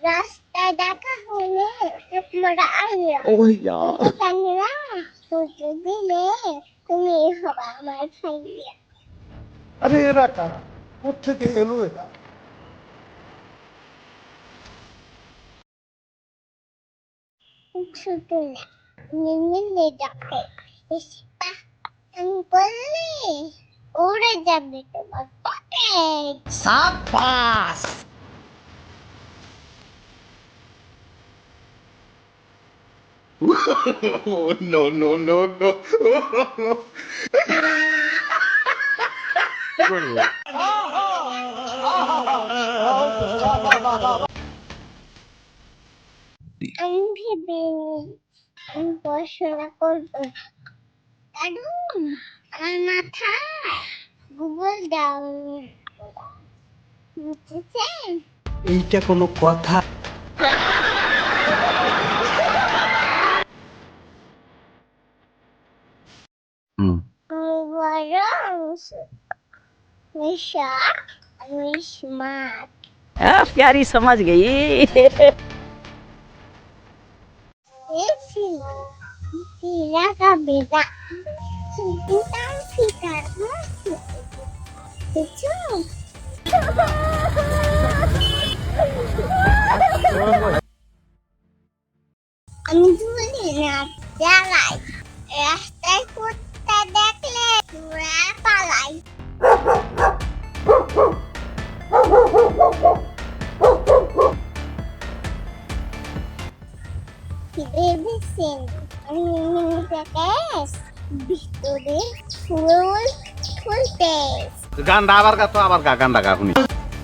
রাস্তায় দেখা হলে তোমরা আইয়া জানিরা তোকে দিলে তুমি হবে আমার ভাইয়া। আরে এরা কারা? কোথেকে এলো এরা? শুধু না নিলে ডাকে ইস্পা আমি বললে উড়ে যাবে তোমার পকেট। সাবাস No, no, no, no. আমি ভেবে আমি পড়াশোনা করবো কারণ আমার মাথায় গুগল দাও বুঝেছেন। এইটা কোনো কথা? আমি বরং নিশা আমি স্মার্ট प्यारी समझ गई। এসি ফিরা খাবে না ফিটা ফিটা বুঝছো। আমি বলি না জ্বালাই রাস্তায় কুত্তা দেখলে ঘোড়া পালাই। ভেবেছেন আমি প্যাকেজ ভিতরে ফুল ফুল পেস গান্ডা আবার গা তো আবার গা গান্ডা গা শুনি